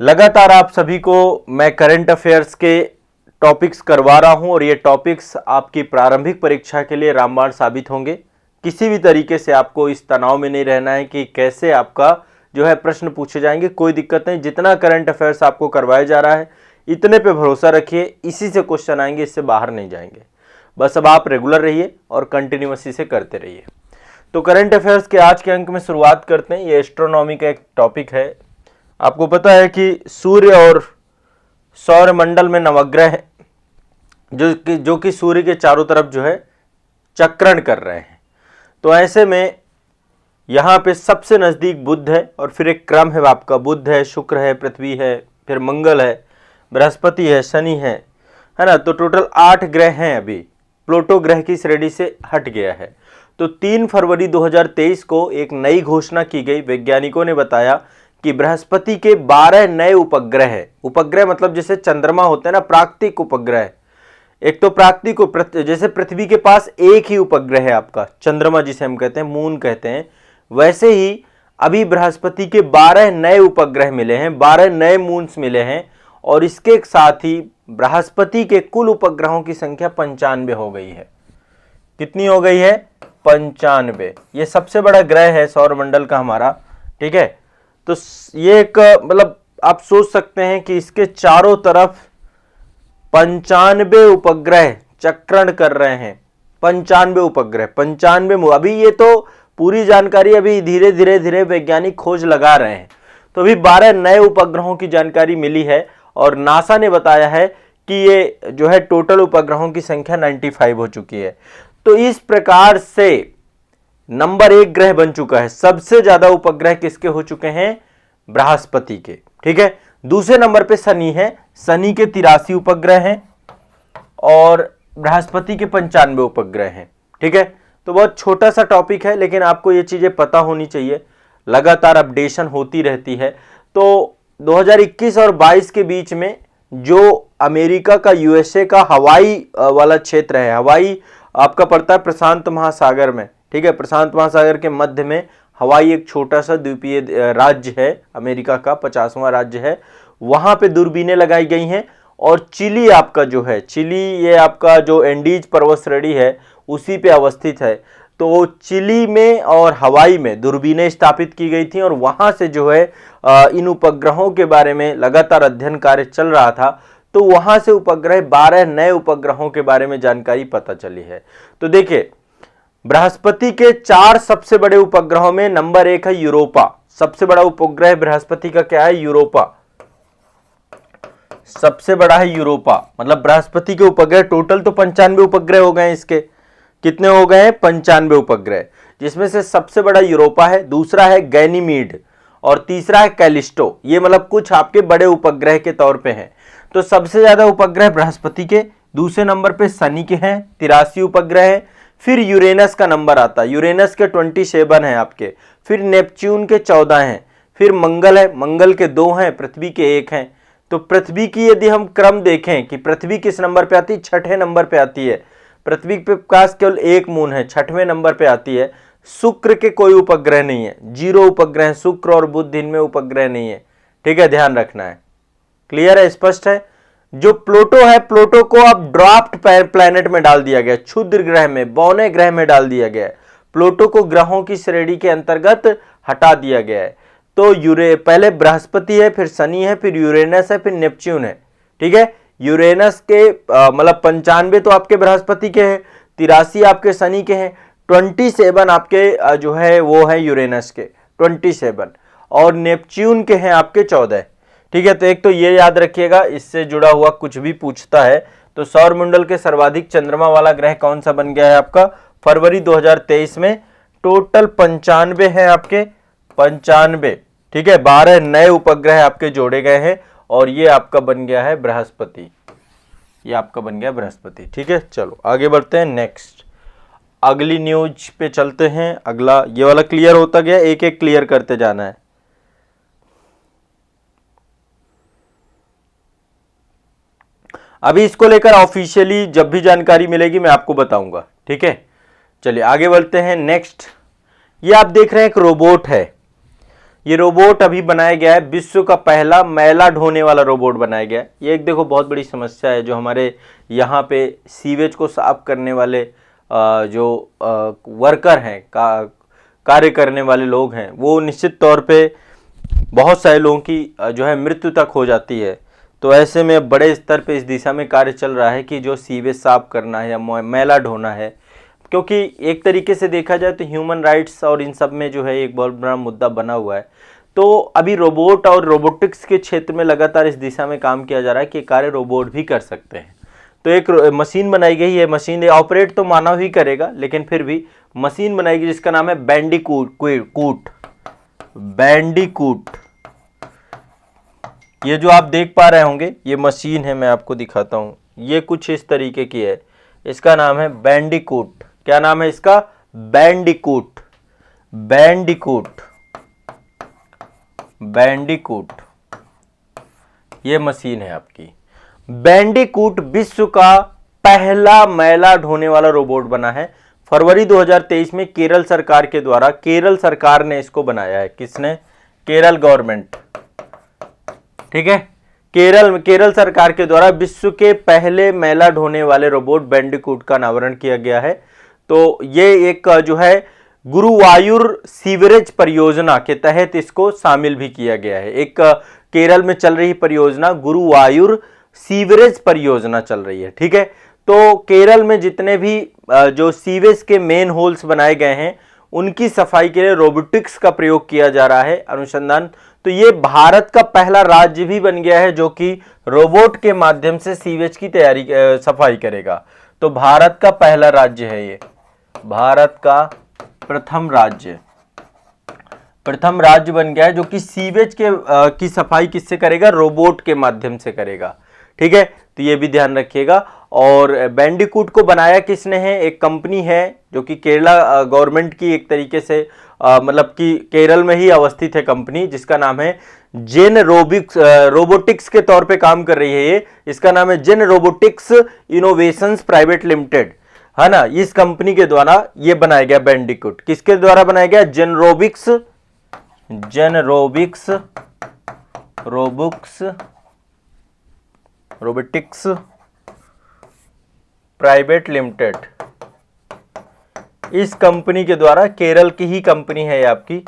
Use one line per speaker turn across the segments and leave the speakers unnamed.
लगातार आप सभी को मैं करंट अफेयर्स के टॉपिक्स करवा रहा हूं और ये टॉपिक्स आपकी प्रारंभिक परीक्षा के लिए रामबाण साबित होंगे। किसी भी तरीके से आपको इस तनाव में नहीं रहना है कि कैसे आपका जो है प्रश्न पूछे जाएंगे, कोई दिक्कत नहीं। जितना करंट अफेयर्स आपको करवाया जा रहा है इतने पे भरोसा रखिए, इसी से क्वेश्चन आएंगे, इससे बाहर नहीं जाएंगे। बस अब आप रेगुलर रहिए और कंटिन्यूअसली से करते रहिए। तो करंट अफेयर्स के आज के अंक में शुरुआत करते हैं। ये एस्ट्रोनॉमी का एक टॉपिक है। आपको पता है कि सूर्य और सौर मंडल में नवग्रह हैं जो कि सूर्य के चारों तरफ जो है चक्रण कर रहे हैं। तो ऐसे में यहाँ पे सबसे नज़दीक बुध है और फिर एक क्रम है आपका, बुध है, शुक्र है, पृथ्वी है, फिर मंगल है, बृहस्पति है, शनि है ना। तो टोटल 8 ग्रह हैं। अभी प्लूटो ग्रह की श्रेणी से हट गया है। तो 3 फरवरी 2023 को एक नई घोषणा की गई। वैज्ञानिकों ने बताया कि बृहस्पति के 12 नए उपग्रह हैं। उपग्रह मतलब जैसे चंद्रमा होते हैं ना, प्राकृतिक उपग्रह। एक तो प्राकृतिक, जैसे पृथ्वी के पास एक ही उपग्रह है आपका चंद्रमा, जिसे हम कहते हैं मून कहते हैं, वैसे ही अभी बृहस्पति के 12 नए उपग्रह मिले हैं, 12 नए मून्स मिले हैं। और इसके साथ ही बृहस्पति के कुल उपग्रहों की संख्या 95 हो गई है। कितनी हो गई है? 95। ये सबसे बड़ा ग्रह है सौरमंडल का हमारा, ठीक है। तो ये एक मतलब आप सोच सकते हैं कि इसके चारों तरफ 95 उपग्रह चक्रण कर रहे हैं। 95 उपग्रह, 95। अभी ये तो पूरी जानकारी अभी धीरे धीरे वैज्ञानिक खोज लगा रहे हैं। तो अभी 12 नए उपग्रहों की जानकारी मिली है और नासा ने बताया है कि ये जो है टोटल उपग्रहों की संख्या 95 हो चुकी है। तो इस प्रकार से नंबर 1 ग्रह बन चुका है। सबसे ज्यादा उपग्रह किसके हो चुके हैं? बृहस्पति के, ठीक है। दूसरे नंबर पे शनि है। शनि के 83 उपग्रह हैं और बृहस्पति के 95 उपग्रह हैं, ठीक है। तो बहुत छोटा सा टॉपिक है, लेकिन आपको ये चीजें पता होनी चाहिए। लगातार अपडेशन होती रहती है। तो 2021 और 22 के बीच में जो अमेरिका का, यूएसए का हवाई वाला क्षेत्र है, हवाई आपका पड़ता है प्रशांत महासागर में, ठीक है। प्रशांत महासागर के मध्य में हवाई एक छोटा सा द्वीपीय राज्य है, अमेरिका का 50वां राज्य है। वहां पे दूरबीनें लगाई गई हैं। और चिली आपका जो है, चिली ये आपका जो एंडीज पर्वत श्रेणी है उसी पे अवस्थित है। तो चिली में और हवाई में दूरबीनें स्थापित की गई थी और वहां से जो है इन उपग्रहों के बारे में लगातार अध्ययन कार्य चल रहा था। तो वहां से उपग्रह 12 नए उपग्रहों के बारे में जानकारी पता चली है। तो देखिए, बृहस्पति के 4 सबसे बड़े उपग्रहों में नंबर 1 है यूरोपा। सबसे बड़ा उपग्रह बृहस्पति का क्या है? यूरोपा। सबसे बड़ा है यूरोपा। मतलब बृहस्पति के उपग्रह टोटल तो 95 उपग्रह हो गए। इसके कितने हो गए हैं? 95 उपग्रह, जिसमें से सबसे बड़ा यूरोपा है, दूसरा है गैनीमीड और तीसरा है कैलिस्टो। ये मतलब कुछ आपके बड़े उपग्रह के तौर पे हैं। तो सबसे ज्यादा उपग्रह बृहस्पति के, दूसरे नंबर पे शनि के हैं 83 उपग्रह है। फिर यूरेनस का नंबर आता है, यूरेनस के 27 हैं आपके। फिर नेपच्यून के 14 हैं। फिर मंगल है, मंगल के 2 हैं, पृथ्वी के 1 हैं। तो पृथ्वी की यदि हम क्रम देखें कि पृथ्वी किस नंबर पे आती है, 6ठे नंबर पे आती है। पृथ्वी पे पास केवल 1 मून है, 6वें नंबर पे आती है। शुक्र के कोई उपग्रह नहीं है, 0 उपग्रह। शुक्र और बुध इनमें उपग्रह नहीं है, ठीक है, ध्यान रखना है। क्लियर है, स्पष्ट है। जो प्लूटो है, प्लूटो को अब ड्राफ्ट प्लैनेट में डाल दिया गया, क्षुद्र ग्रह में, बौने ग्रह में डाल दिया गया है। प्लूटो को ग्रहों की श्रेणी के अंतर्गत हटा दिया गया है। तो पहले बृहस्पति है, फिर शनि है, फिर यूरेनस है, फिर नेपच्यून है, ठीक है। यूरेनस के मतलब 95 तो आपके बृहस्पति के हैं, 83 आपके शनि के हैं, 27 आपके जो है वो है यूरेनस के 27 और नेपच्यून के हैं आपके 14, ठीक है। तो एक तो ये याद रखिएगा, इससे जुड़ा हुआ कुछ भी पूछता है तो सौरमंडल के सर्वाधिक चंद्रमा वाला ग्रह कौन सा बन गया है आपका? फरवरी 2023 में टोटल 95 है आपके, 95, ठीक है। 12 नए उपग्रह आपके जोड़े गए हैं और ये आपका बन गया है बृहस्पति। ये आपका बन गया बृहस्पति, ठीक है। चलो आगे बढ़ते हैं, नेक्स्ट अगली न्यूज पे चलते हैं। अगला ये वाला क्लियर होता गया, एक एक क्लियर करते जाना है। अभी इसको लेकर ऑफिशियली जब भी जानकारी मिलेगी मैं आपको बताऊंगा, ठीक है। चलिए आगे बढ़ते हैं, नेक्स्ट। ये आप देख रहे हैं एक रोबोट है। ये रोबोट अभी बनाया गया है, विश्व का पहला मैला ढोने वाला रोबोट बनाया गया है। ये एक देखो बहुत बड़ी समस्या है, जो हमारे यहाँ पे सीवेज को साफ करने वाले जो वर्कर हैं, कार्य करने वाले लोग हैं, वो निश्चित तौर पे बहुत सारे लोगों की जो है मृत्यु तक हो जाती है। तो ऐसे में बड़े स्तर पे इस दिशा में कार्य चल रहा है कि जो सीवेज साफ करना है या मैला ढोना है, क्योंकि एक तरीके से देखा जाए तो ह्यूमन राइट्स और इन सब में जो है एक बहुत बड़ा मुद्दा बना हुआ है। तो अभी रोबोट और रोबोटिक्स के क्षेत्र में लगातार इस दिशा में काम किया जा रहा है कि कार्य रोबोट भी कर सकते हैं। तो एक मशीन बनाई गई है, मशीन ऑपरेट तो मानव ही करेगा, लेकिन फिर भी मशीन बनाई गई जिसका नाम है बैंडिकूट। ये जो आप देख पा रहे होंगे ये मशीन है, मैं आपको दिखाता हूं। ये कुछ इस तरीके की है, इसका नाम है बैंडिकूट। क्या नाम है इसका? बैंडिकूट। ये मशीन है आपकी। बैंडिकूट विश्व का पहला मैला ढोने वाला रोबोट बना है। फरवरी 2023 में केरल सरकार के द्वारा, केरल सरकार ने इसको बनाया है। किसने? केरल गवर्नमेंट, ठीक है। केरल सरकार के द्वारा विश्व के पहले मैला ढोने वाले रोबोट बैंडिकूट का अनावरण किया गया है। तो ये एक जो है गुरुवायूर सीवरेज परियोजना के तहत इसको शामिल भी किया गया है। एक केरल में चल रही परियोजना गुरुवायूर सीवरेज परियोजना चल रही है, ठीक है। तो केरल में जितने भी जो सीवेज के मेन होल्स बनाए गए हैं उनकी सफाई के लिए रोबोटिक्स का प्रयोग किया जा रहा है, अनुसंधान। तो ये भारत का पहला राज्य भी बन गया है जो कि रोबोट के माध्यम से सीवेज की सफाई करेगा। तो भारत का पहला राज्य है ये, भारत का प्रथम राज्य बन गया है जो कि सीवेज की सफाई किससे करेगा? रोबोट के माध्यम से करेगा, ठीक है। तो ये भी ध्यान रखिएगा। और बैंडिकूट को बनाया किसने है? एक कंपनी है जो कि केरला गवर्नमेंट की एक तरीके से मतलब कि केरल में ही अवस्थित है कंपनी, जिसका नाम है जेन रोबोटिक्स के तौर पे काम कर रही है ये। इसका नाम है जेन रोबोटिक्स इनोवेशंस प्राइवेट लिमिटेड, है ना। इस कंपनी के द्वारा ये बनाया गया बैंडिकूट। किसके द्वारा बनाया गया? रोबोटिक्स प्राइवेट लिमिटेड, इस कंपनी के द्वारा, केरल की ही कंपनी है ये आपकी,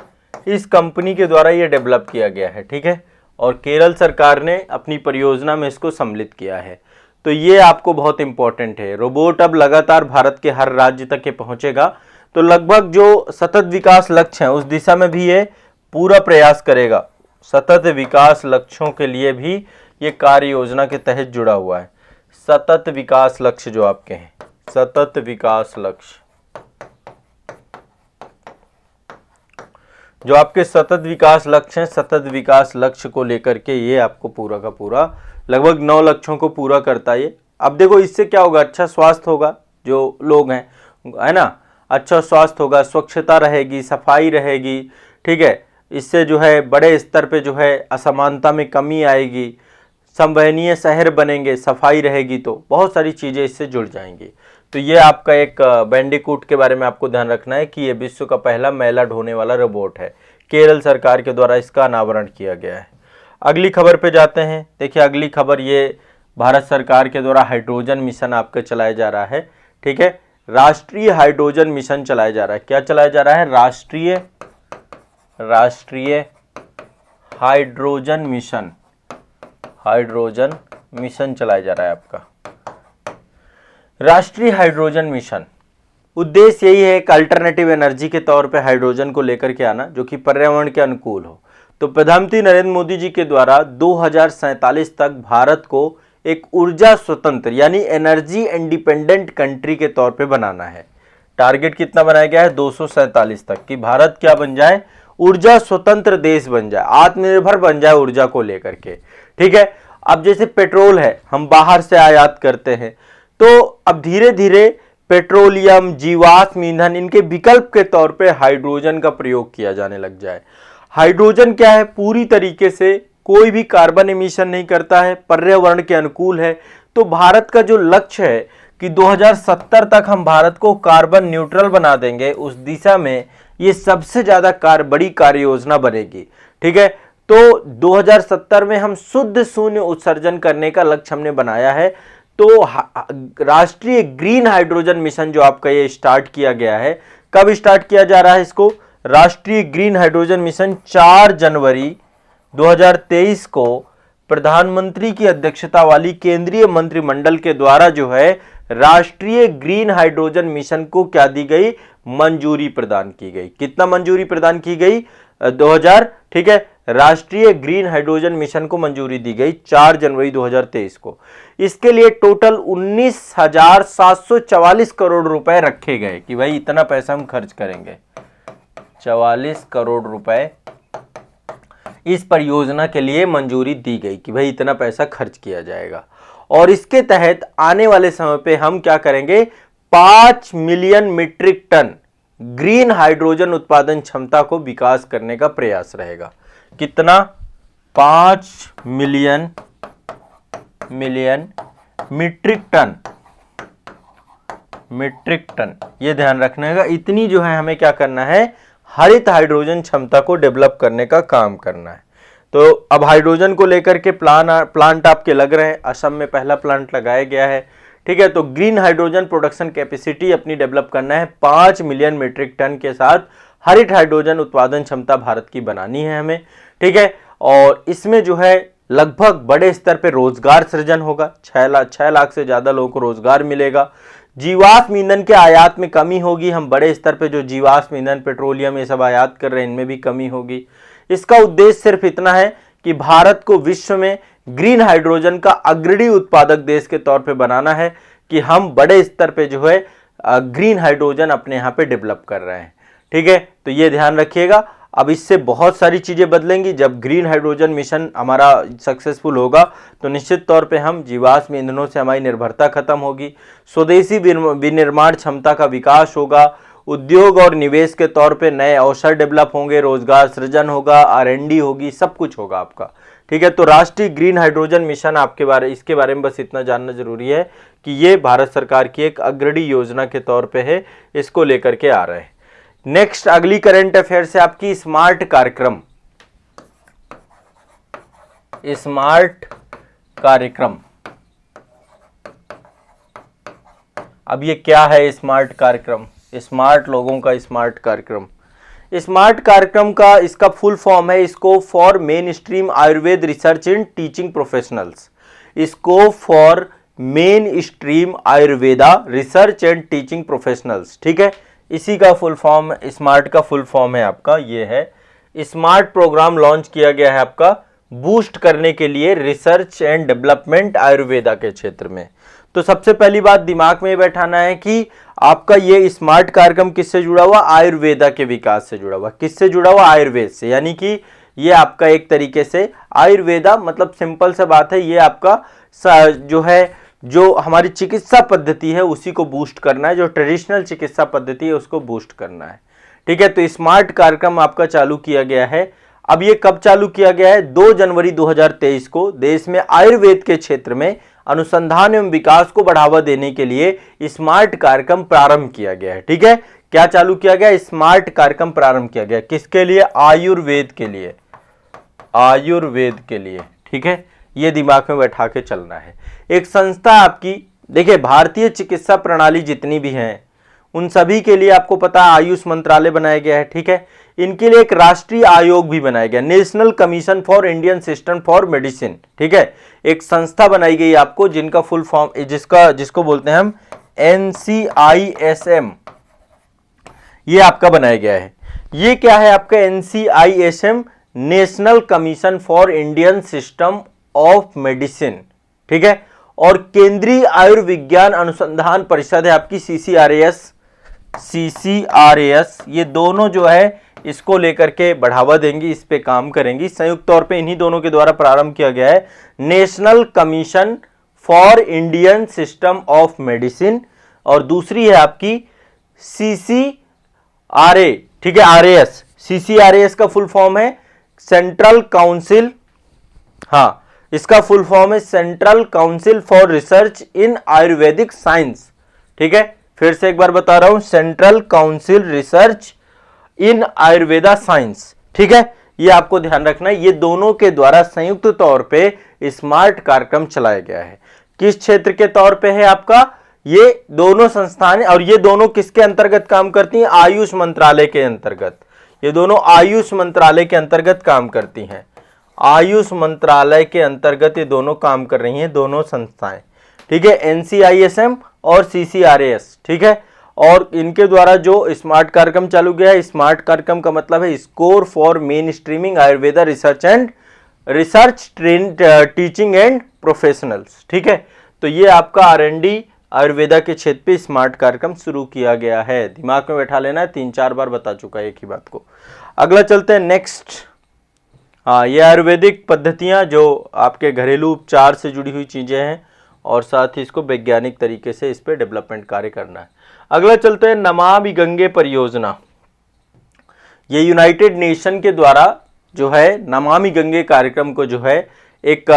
इस कंपनी के द्वारा ये डेवलप किया गया है, ठीक है। और केरल सरकार ने अपनी परियोजना में इसको सम्मिलित किया है। तो ये आपको बहुत इंपॉर्टेंट है। रोबोट अब लगातार भारत के हर राज्य तक ये पहुंचेगा। तो लगभग जो सतत विकास लक्ष्य हैं उस दिशा में भी ये पूरा प्रयास करेगा। सतत विकास लक्ष्यों के लिए भी ये कार्य योजना के तहत जुड़ा हुआ है। सतत विकास लक्ष्य जो आपके हैं, सतत विकास लक्ष्य, जो आपके सतत विकास लक्ष्य हैं, सतत विकास लक्ष्य को लेकर के ये आपको पूरा का पूरा लगभग 9 लक्ष्यों को पूरा करता है ये। अब देखो इससे क्या होगा? अच्छा स्वास्थ्य होगा, जो लोग हैं, है ना, अच्छा स्वास्थ्य होगा, स्वच्छता रहेगी, सफाई रहेगी, ठीक है। इससे जो है बड़े स्तर पे जो है असमानता में कमी आएगी, संवहनीय शहर बनेंगे, सफाई रहेगी, तो बहुत सारी चीज़ें इससे जुड़ जाएंगी। तो ये आपका एक बैंडिकूट के बारे में आपको ध्यान रखना है कि ये विश्व का पहला मैला ढोने वाला रोबोट है। केरल सरकार के द्वारा इसका अनावरण किया गया है। अगली खबर पे जाते हैं। देखिए अगली खबर, ये भारत सरकार के द्वारा हाइड्रोजन मिशन आपका चलाया जा रहा है, ठीक है। राष्ट्रीय हाइड्रोजन मिशन चलाया जा रहा है। क्या चलाया जा रहा है? राष्ट्रीय हाइड्रोजन मिशन चलाया जा रहा है आपका। राष्ट्रीय हाइड्रोजन मिशन उद्देश्य यही है एक अल्टरनेटिव एनर्जी के तौर पे हाइड्रोजन को लेकर के आना जो कि पर्यावरण के अनुकूल हो। तो प्रधानमंत्री नरेंद्र मोदी जी के द्वारा 2047 तक भारत को एक ऊर्जा स्वतंत्र यानी एनर्जी इंडिपेंडेंट कंट्री के तौर पे बनाना है। टारगेट कितना बनाया गया है? 247 तक कि भारत क्या बन जाए? ऊर्जा स्वतंत्र देश बन जाए, आत्मनिर्भर बन जाए ऊर्जा को लेकर के, ठीक है। अब जैसे पेट्रोल है, हम बाहर से आयात करते हैं, तो अब धीरे धीरे पेट्रोलियम, जीवाश्म ईंधन, इनके विकल्प के तौर पे हाइड्रोजन का प्रयोग किया जाने लग जाए। हाइड्रोजन क्या है? पूरी तरीके से कोई भी कार्बन एमिशन नहीं करता है, पर्यावरण के अनुकूल है। तो भारत का जो लक्ष्य है कि 2070 तक हम भारत को कार्बन न्यूट्रल बना देंगे, उस दिशा में ये सबसे ज्यादा बड़ी कार्य योजना बनेगी, ठीक है। तो 2070 में हम शुद्ध शून्य उत्सर्जन करने का लक्ष्य हमने बनाया है। तो राष्ट्रीय ग्रीन हाइड्रोजन मिशन जो आपका ये स्टार्ट किया गया है, कब स्टार्ट किया जा रहा है इसको? राष्ट्रीय ग्रीन हाइड्रोजन मिशन 4 जनवरी 2023 को प्रधानमंत्री की अध्यक्षता वाली केंद्रीय मंत्रिमंडल के द्वारा जो है राष्ट्रीय ग्रीन हाइड्रोजन मिशन को क्या दी गई? मंजूरी प्रदान की गई। कितना मंजूरी प्रदान की गई? 2000, ठीक है। राष्ट्रीय ग्रीन हाइड्रोजन मिशन को मंजूरी दी गई 4 जनवरी 2023 को। इसके लिए टोटल 19,744 करोड़ रुपए रखे गए कि भाई इतना पैसा हम खर्च करेंगे। 44 करोड़ रुपए इस परियोजना के लिए मंजूरी दी गई कि भाई इतना पैसा खर्च किया जाएगा। और इसके तहत आने वाले समय पे हम क्या करेंगे? 5 million metric ton green hydrogen उत्पादन क्षमता को विकास करने का प्रयास रहेगा। कितना? 5 मिलियन मीट्रिक टन, ये ध्यान रखने का। इतनी जो है हमें क्या करना है? हरित हाइड्रोजन क्षमता को डेवलप करने का काम करना है। तो अब हाइड्रोजन को लेकर के प्लांट आपके लग रहे हैं। असम में पहला प्लांट लगाया गया है, ठीक है। तो ग्रीन हाइड्रोजन प्रोडक्शन कैपेसिटी अपनी डेवलप करना है 5 मिलियन मीट्रिक टन के साथ हरित हाइड्रोजन उत्पादन क्षमता भारत की बनानी है हमें, ठीक है। और इसमें जो है लगभग बड़े स्तर पे रोजगार सृजन होगा। 6 लाख से ज्यादा लोगों को रोजगार मिलेगा। जीवाश्म ईंधन के आयात में कमी होगी। हम बड़े स्तर पे जो जीवाश्म ईंधन, पेट्रोलियम ये सब आयात कर रहे हैं, इनमें भी कमी होगी। इसका उद्देश्य सिर्फ इतना है कि भारत को विश्व में ग्रीन हाइड्रोजन का अग्रणी उत्पादक देश के तौर पे बनाना है कि हम बड़े स्तर पे जो है ग्रीन हाइड्रोजन अपने यहाँ पे डेवलप कर रहे हैं, ठीक है। तो ये ध्यान रखिएगा। अब इससे बहुत सारी चीजें बदलेंगी। जब ग्रीन हाइड्रोजन मिशन हमारा सक्सेसफुल होगा तो निश्चित तौर पे हम जीवाश्म ईंधनों से हमारी निर्भरता खत्म होगी। स्वदेशी विनिर्माण क्षमता का विकास होगा। उद्योग और निवेश के तौर पे नए अवसर डेवलप होंगे, रोजगार सृजन होगा, R&D होगी, सब कुछ होगा आपका, ठीक है। तो राष्ट्रीय ग्रीन हाइड्रोजन मिशन इसके बारे में बस इतना जानना जरूरी है कि ये भारत सरकार की एक अग्रणी योजना के तौर पे है, इसको लेकर के आ रहे हैं। नेक्स्ट अगली करंट अफेयर से आपकी स्मार्ट कार्यक्रम। अब ये क्या है स्मार्ट कार्यक्रम? स्मार्ट लोगों का स्मार्ट कार्यक्रम। स्मार्ट कार्यक्रम का इसका फुल फॉर्म है scope for main stream Ayurveda research in teaching professionals. Scope for main stream Ayurveda research and teaching professionals, ठीक है। इसी का फुल फॉर्म, स्मार्ट का फुल फॉर्म है आपका ये है। स्मार्ट प्रोग्राम लॉन्च किया गया है आपका बूस्ट करने के लिए रिसर्च एंड डेवलपमेंट आयुर्वेदा के क्षेत्र में। तो सबसे पहली बात दिमाग में बैठाना है कि आपका ये स्मार्ट कार्यक्रम किससे जुड़ा हुआ? आयुर्वेदा के विकास से जुड़ा हुआ। किससे जुड़ा हुआ? आयुर्वेद से। यानी कि ये आपका एक तरीके से आयुर्वेदा, मतलब सिंपल सा बात है, ये आपका जो है जो हमारी चिकित्सा पद्धति है उसी को बूस्ट करना है। जो ट्रेडिशनल चिकित्सा पद्धति है उसको बूस्ट करना है, ठीक है। तो स्मार्ट कार्यक्रम आपका चालू किया गया है। अब ये कब चालू किया गया है? 2 जनवरी 2023 को देश में आयुर्वेद के क्षेत्र में अनुसंधान एवं विकास को बढ़ावा देने के लिए स्मार्ट कार्यक्रम प्रारंभ किया गया है, ठीक है। क्या चालू किया गया? स्मार्ट कार्यक्रम प्रारंभ किया गया। किसके लिए? आयुर्वेद के लिए। आयुर्वेद के लिए, ठीक है। ये दिमाग में बैठा के चलना है। एक संस्था आपकी, देखिए भारतीय चिकित्सा प्रणाली जितनी भी हैं उन सभी के लिए आपको पता है आयुष मंत्रालय बनाया गया है, ठीक है। इनके लिए एक राष्ट्रीय आयोग भी बनाया गया, national commission for Indian system for medicine, ठीक है। एक संस्था बनाई गई आपको जिनका फुल फॉर्म जिसको बोलते हैं हम NCISM, ये आपका बनाया गया है। ये क्या है आपका NCISM? National commission for Indian system of medicine, ठीक है। और केंद्रीय आयुर्विज्ञान अनुसंधान परिषद है आपकी CCRAS। ये दोनों जो है इसको लेकर के बढ़ावा देंगी, इस पे काम करेंगी। संयुक्त तौर पे इन्हीं दोनों के द्वारा प्रारंभ किया गया है national commission for Indian system of medicine. और दूसरी है आपकी CCRA, ठीक है, RAS। CCRAS का फुल फॉर्म है सेंट्रल काउंसिल, हाँ, इसका फुल फॉर्म है central council for research in Ayurvedic science, ठीक है। फिर से एक बार बता रहा हूं, सेंट्रल काउंसिल रिसर्च इन आयुर्वेदा साइंस, ठीक है। ये आपको ध्यान रखना है। ये दोनों के द्वारा संयुक्त तौर पे स्मार्ट कार्यक्रम चलाया गया है। किस क्षेत्र के तौर पे है आपका? ये दोनों संस्थाएं, और ये दोनों किसके अंतर्गत काम करती हैं? आयुष मंत्रालय के अंतर्गत। ये दोनों आयुष मंत्रालय के अंतर्गत काम करती हैं। आयुष मंत्रालय के अंतर्गत ये दोनों काम कर रही हैं, दोनों संस्थाएं, ठीक है, NCISM और CCRAS, ठीक है। और इनके द्वारा जो स्मार्ट कार्यक्रम चालू गया है, स्मार्ट कार्यक्रम का मतलब है score for main streaming Ayurveda research teaching and professionals, ठीक है। तो ये आपका R&D आयुर्वेदा के क्षेत्र पे स्मार्ट कार्यक्रम शुरू किया गया है। दिमाग में बैठा लेना है, 3-4 बार बता चुका है एक ही बात को। अगला चलते हैं नेक्स्ट। हाँ, ये आयुर्वेदिक पद्धतियां जो आपके घरेलू उपचार से जुड़ी हुई चीजें हैं, और साथ ही इसको वैज्ञानिक तरीके से इस पे डेवलपमेंट कार्य करना है। अगला चलते हैं नमामि गंगे परियोजना। ये यूनाइटेड नेशन के द्वारा जो है नमामि गंगे कार्यक्रम को जो है एक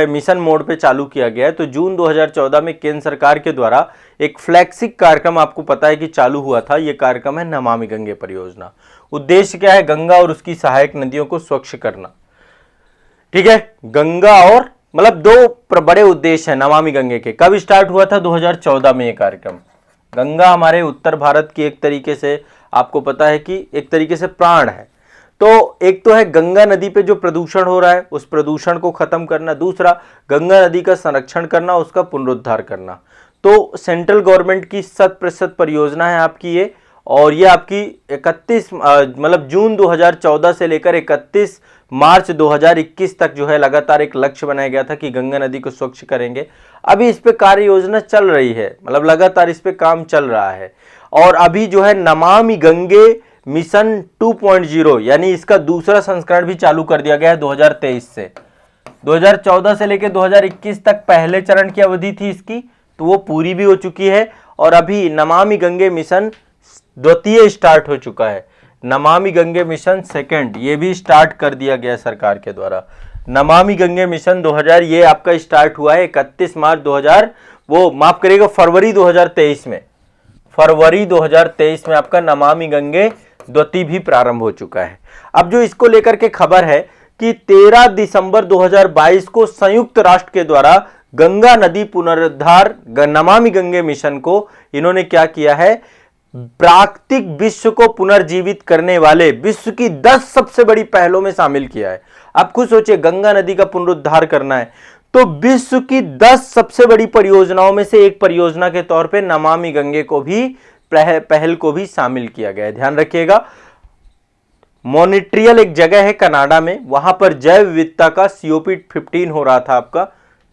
मिशन मोड पे चालू किया गया है। तो जून 2014 में केंद्र सरकार के द्वारा एक फ्लैगशिप कार्यक्रम आपको पता है कि चालू हुआ था। ये कार्यक्रम है नमामि गंगे परियोजना। उद्देश्य क्या है? गंगा और उसकी सहायक नदियों को स्वच्छ करना, ठीक है। गंगा और मतलब दो बड़े उद्देश्य हैं नमामि गंगे के। कब स्टार्ट हुआ था? 2014 में ये कार्यक्रम। गंगा हमारे उत्तर भारत की एक तरीके से आपको पता है कि एक तरीके से प्राण है। तो एक तो है गंगा नदी पे जो प्रदूषण हो रहा है उस प्रदूषण को खत्म करना, दूसरा गंगा नदी का संरक्षण करना, उसका पुनरुद्धार करना। तो सेंट्रल गवर्नमेंट की 100% परियोजना है आपकी ये, और ये आपकी 31 मतलब जून 2014 से लेकर 31 मार्च 2021 तक जो है लगातार एक लक्ष्य बनाया गया था कि गंगा नदी को स्वच्छ करेंगे। अभी इस पे कार्य योजना चल रही है, मतलब लगातार इस पे काम चल रहा है। और अभी जो है नमामि गंगे मिशन 2.0 यानी इसका दूसरा संस्करण भी चालू कर दिया गया है 2023 से। 2014 से लेकर 2021 तक पहले चरण की अवधि थी इसकी, तो वो पूरी भी हो चुकी है। और अभी नमामि गंगे मिशन द्वितीय स्टार्ट हो चुका है। नमामि गंगे मिशन सेकंड ये भी स्टार्ट कर दिया गया सरकार के द्वारा। नमामि गंगे मिशन 2000 ये आपका स्टार्ट हुआ है 31 मार्च 2000 वो माफ करिएगा फरवरी 2023 में। फरवरी 2023 में आपका नमामि गंगे द्वितीय भी प्रारंभ हो चुका है। अब जो इसको लेकर के खबर है कि 13 दिसंबर 2022 को संयुक्त राष्ट्र के द्वारा गंगा नदी पुनरुद्धार नमामि गंगे मिशन को इन्होंने क्या किया है? प्राकृतिक विश्व को पुनर्जीवित करने वाले विश्व की 10 सबसे बड़ी पहलों में शामिल किया है। आप खुद सोचिए, गंगा नदी का पुनरुद्धार करना है तो विश्व की 10 सबसे बड़ी परियोजनाओं में से एक परियोजना के तौर पे नमामि गंगे को भी पहल को भी शामिल किया गया है। ध्यान रखिएगा, मॉन्ट्रियल एक जगह है कनाडा में, वहां पर जैव विविधता का COP15 हो रहा था आपका,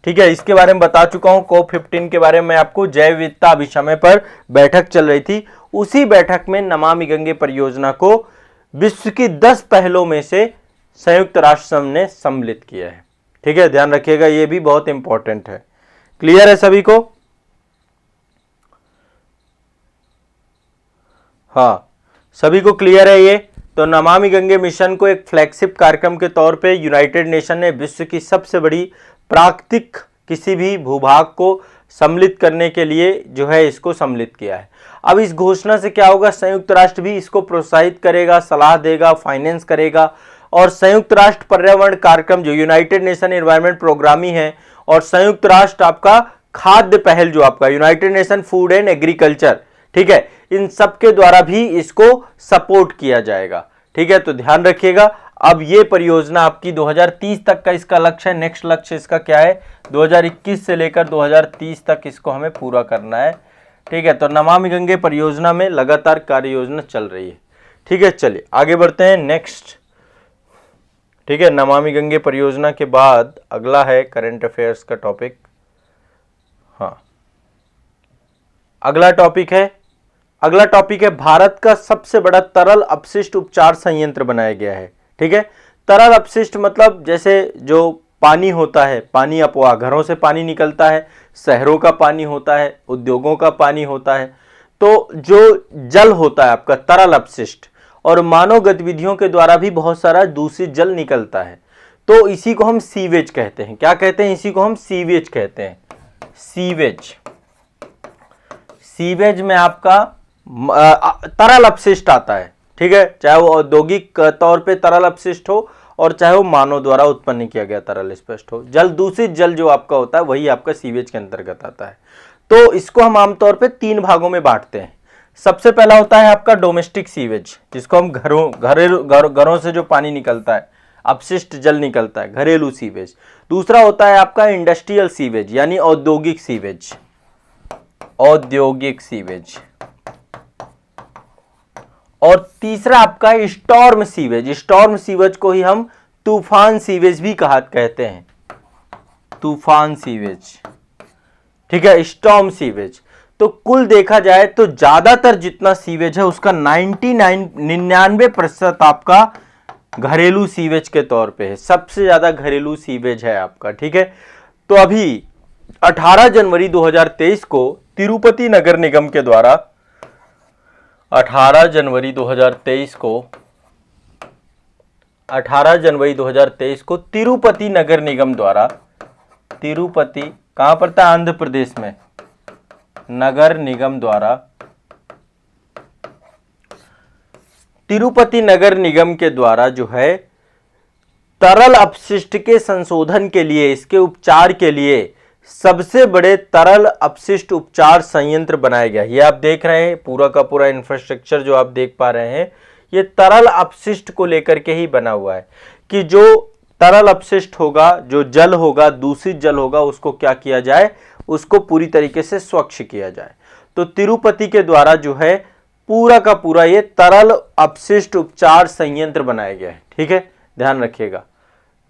ठीक है। इसके बारे में बता चुका हूं, COP15 के बारे में आपको जैव विविधता समय पर बैठक चल रही थी। उसी बैठक में नमामि गंगे परियोजना को विश्व की 10 पहलों में से संयुक्त राष्ट्र संघ ने सम्मिलित किया है, ठीक है। ध्यान रखिएगा, ये भी बहुत इंपॉर्टेंट है। क्लियर है सभी को? हाँ, सभी को क्लियर है ये? तो नमामि गंगे मिशन को एक फ्लैगशिप कार्यक्रम के तौर पे यूनाइटेड नेशन ने विश्व की सबसे बड़ी प्राकृतिक किसी भी भूभाग को सम्मिलित करने के लिए जो है इसको सम्मिलित किया है। अब इस घोषणा से क्या होगा? संयुक्त राष्ट्र भी इसको प्रोत्साहित करेगा, सलाह देगा, फाइनेंस करेगा। और संयुक्त राष्ट्र पर्यावरण कार्यक्रम जो यूनाइटेड नेशन एनवायरनमेंट प्रोग्राम ही है, और संयुक्त राष्ट्र आपका खाद्य पहल जो आपका United nation food and agriculture, ठीक है, इन सब के द्वारा भी इसको सपोर्ट किया जाएगा, ठीक है। तो ध्यान रखिएगा, अब ये परियोजना आपकी 2030 तक का इसका लक्ष्य है। नेक्स्ट लक्ष्य इसका क्या है? 2021 से लेकर 2030 तक इसको हमें पूरा करना है, ठीक है। तो नमामि गंगे परियोजना में लगातार कार्य योजना चल रही है, ठीक है। चलिए आगे बढ़ते हैं नेक्स्ट, ठीक है। नमामि गंगे परियोजना के बाद अगला है करंट अफेयर्स का टॉपिक। हाँ, अगला टॉपिक है भारत का सबसे बड़ा तरल अपशिष्ट उपचार संयंत्र बनाया गया है, ठीक है। तरल अपशिष्ट मतलब जैसे जो पानी होता है, पानी अपवाह, घरों से पानी निकलता है, शहरों का पानी होता है, उद्योगों का पानी होता है, तो जो जल होता है आपका तरल अपशिष्ट, और मानव गतिविधियों के द्वारा भी बहुत सारा दूषित जल निकलता है, तो इसी को हम सीवेज कहते हैं। क्या कहते हैं? इसी को हम सीवेज कहते हैं। सीवेज में आपका तरल अपशिष्ट आता है, ठीक है, चाहे वो औद्योगिक तौर पे तरल अपशिष्ट हो और चाहे वो मानव द्वारा उत्पन्न किया गया तरल अपशिष्ट हो। जल दूषित जल जो आपका होता है वही आपका सीवेज के अंतर्गत आता है। तो इसको हम आमतौर पे 3 भागों में बांटते हैं। सबसे पहला होता है आपका डोमेस्टिक सीवेज, जिसको हम घरों से जो पानी निकलता है, अपशिष्ट जल निकलता है, घरेलू सीवेज। दूसरा होता है आपका इंडस्ट्रियल सीवेज यानी औद्योगिक सीवेज, औद्योगिक सीवेज। और तीसरा आपका स्टॉर्म सीवेज, स्टॉर्म सीवेज को ही हम तूफान सीवेज भी कहते हैं, तूफान सीवेज। ठीक है, स्टॉर्म सीवेज। तो कुल देखा जाए तो ज्यादातर जितना सीवेज है उसका 99% आपका घरेलू सीवेज के तौर पे है, सबसे ज्यादा घरेलू सीवेज है आपका। ठीक है, तो अभी 18 जनवरी 2023 को तिरुपति नगर निगम के द्वारा 18 जनवरी 2023 को तिरुपति नगर निगम द्वारा, तिरुपति कहां पड़ता है, आंध्र प्रदेश में, नगर निगम द्वारा, तिरुपति नगर निगम के द्वारा जो है तरल अपशिष्ट के संशोधन के लिए, इसके उपचार के लिए सबसे बड़े तरल अपशिष्ट उपचार संयंत्र बनाया गया। ये आप देख रहे हैं पूरा का पूरा इंफ्रास्ट्रक्चर जो आप देख पा रहे हैं, ये तरल अपशिष्ट को लेकर के ही बना हुआ है कि जो तरल अपशिष्ट होगा, जो जल होगा, दूषित जल होगा, उसको क्या किया जाए, उसको पूरी तरीके से स्वच्छ किया जाए। तो तिरुपति के द्वारा जो है पूरा का पूरा ये तरल अपशिष्ट उपचार संयंत्र बनाया गया है। ठीक है, ध्यान रखिएगा।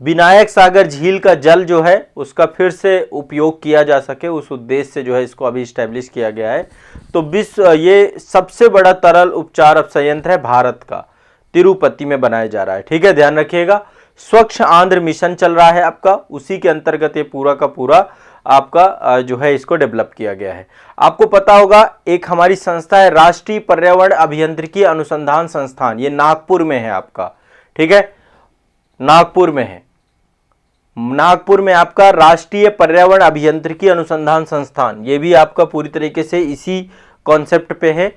विनायक सागर झील का जल जो है उसका फिर से उपयोग किया जा सके, उस उद्देश्य से जो है इसको अभी स्टैब्लिश किया गया है। तो विश्व ये सबसे बड़ा तरल उपचार संयंत्र है भारत का, तिरुपति में बनाया जा रहा है। ठीक है, ध्यान रखिएगा। स्वच्छ आंध्र मिशन चल रहा है आपका, उसी के अंतर्गत ये पूरा का पूरा आपका जो है इसको डेवलप किया गया है। आपको पता होगा एक हमारी संस्था है राष्ट्रीय पर्यावरण अभियांत्रिकी अनुसंधान संस्थान, ये नागपुर में है आपका। ठीक है, नागपुर में है, नागपुर में आपका राष्ट्रीय पर्यावरण अभियांत्रिकी अनुसंधान संस्थान, ये भी आपका पूरी तरीके से इसी कॉन्सेप्ट पे है।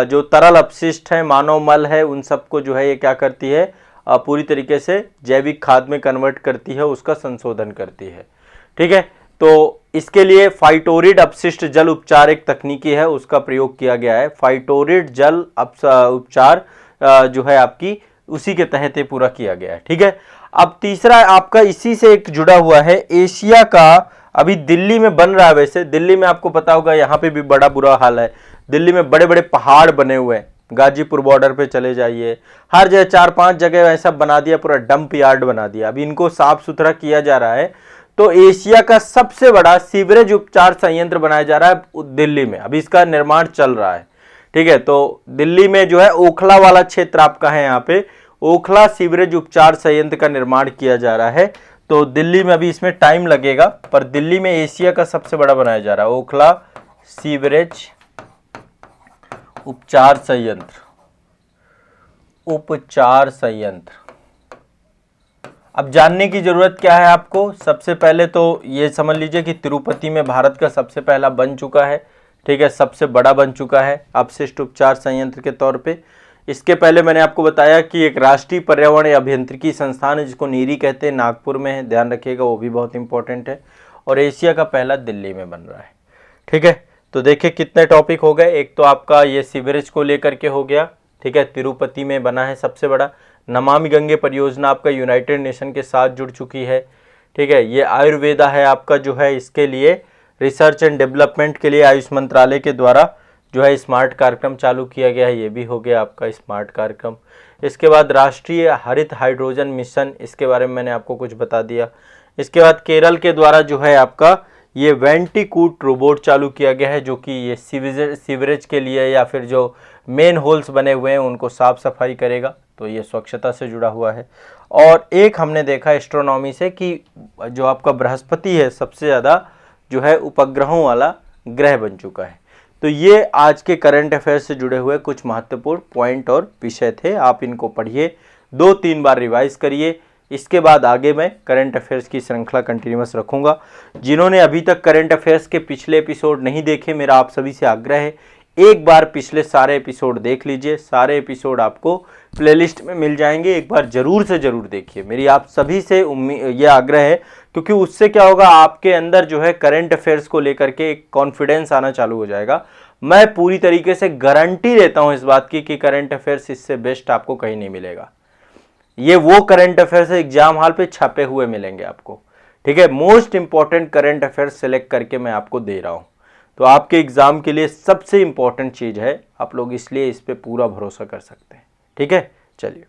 जो तरल अपशिष्ट है, मानव मल है, उन सबको जो है ये क्या करती है, पूरी तरीके से जैविक खाद में कन्वर्ट करती है, उसका संशोधन करती है। ठीक है, तो इसके लिए फाइटोरिड अपशिष्ट जल उपचार एक तकनीकी है, उसका प्रयोग किया गया है। फाइटोरिड जल उपचार जो है आपकी उसी के तहत ये पूरा किया गया है। ठीक है, अब तीसरा आपका इसी से एक जुड़ा हुआ है, एशिया का अभी दिल्ली में बन रहा है। वैसे दिल्ली में आपको पता होगा यहाँ पे भी बड़ा बुरा हाल है, दिल्ली में बड़े बड़े पहाड़ बने हुए हैं, गाजीपुर बॉर्डर पे चले जाइए, हर जगह 4-5 जगह ऐसा बना दिया, पूरा डंप यार्ड बना दिया। अभी इनको साफ सुथरा किया जा रहा है। तो एशिया का सबसे बड़ा सीवरेज उपचार संयंत्र बनाया जा रहा है दिल्ली में, अभी इसका निर्माण चल रहा है। ठीक है, तो दिल्ली में जो है ओखला वाला क्षेत्र आपका है, यहाँ पे ओखला सीवरेज उपचार संयंत्र का निर्माण किया जा रहा है। तो दिल्ली में अभी इसमें टाइम लगेगा, पर दिल्ली में एशिया का सबसे बड़ा बनाया जा रहा है ओखला सीवरेज उपचार संयंत्र, उपचार संयंत्र। अब जानने की जरूरत क्या है आपको, सबसे पहले तो ये समझ लीजिए कि तिरुपति में भारत का सबसे पहला बन चुका है। ठीक है, सबसे बड़ा बन चुका है अपशिष्ट उपचार संयंत्र के तौर पे। इसके पहले मैंने आपको बताया कि एक राष्ट्रीय पर्यावरण अभियांत्रिकी संस्थान है जिसको नीरी कहते हैं, नागपुर में है, ध्यान रखिएगा, वो भी बहुत इंपॉर्टेंट है। और एशिया का पहला दिल्ली में बन रहा है। ठीक है, तो देखिए कितने टॉपिक हो गए। एक तो आपका ये सीवरेज को लेकर के हो गया, ठीक है, तिरुपति में बना है सबसे बड़ा। नमामि गंगे परियोजना आपका यूनाइटेड नेशन के साथ जुड़ चुकी है। ठीक है, ये आयुर्वेदा है आपका जो है, इसके लिए रिसर्च एंड डेवलपमेंट के लिए आयुष मंत्रालय के द्वारा जो है स्मार्ट कार्यक्रम चालू किया गया है, ये भी हो गया आपका स्मार्ट कार्यक्रम। इसके बाद राष्ट्रीय हरित हाइड्रोजन मिशन, इसके बारे में मैंने आपको कुछ बता दिया। इसके बाद केरल के द्वारा जो है आपका ये वेंटिकूट रोबोट चालू किया गया है, जो कि ये सीवरेज के लिए या फिर जो मेन होल्स बने हुए हैं उनको साफ सफाई करेगा, तो ये स्वच्छता से जुड़ा हुआ है। और एक हमने देखा एस्ट्रोनॉमी से कि जो आपका बृहस्पति है सबसे ज़्यादा जो है उपग्रहों वाला ग्रह बन चुका है। तो ये आज के करंट अफेयर्स से जुड़े हुए कुछ महत्वपूर्ण पॉइंट और विषय थे। आप इनको पढ़िए, 2-3 बार रिवाइज करिए। इसके बाद आगे मैं करंट अफेयर्स की श्रृंखला कंटिन्यूअस रखूंगा। जिन्होंने अभी तक करंट अफेयर्स के पिछले एपिसोड नहीं देखे, मेरा आप सभी से आग्रह है एक बार पिछले सारे एपिसोड देख लीजिए, सारे एपिसोड आपको प्लेलिस्ट में मिल जाएंगे, एक बार जरूर से जरूर देखिए। मेरी आप सभी से ये आग्रह है, क्योंकि उससे क्या होगा, आपके अंदर जो है करंट अफेयर्स को लेकर के एक कॉन्फिडेंस आना चालू हो जाएगा। मैं पूरी तरीके से गारंटी देता हूं इस बात की कि करंट अफेयर्स इससे बेस्ट आपको कहीं नहीं मिलेगा। ये वो करंट अफेयर्स एग्जाम हॉल पे छपे हुए मिलेंगे आपको, ठीक है। Most important current affairs select करके मैं आपको दे रहा हूं, तो आपके एग्जाम के लिए सबसे इंपॉर्टेंट चीज है, आप लोग इसलिए इस पे पूरा भरोसा कर सकते हैं, ठीक है। चलिए।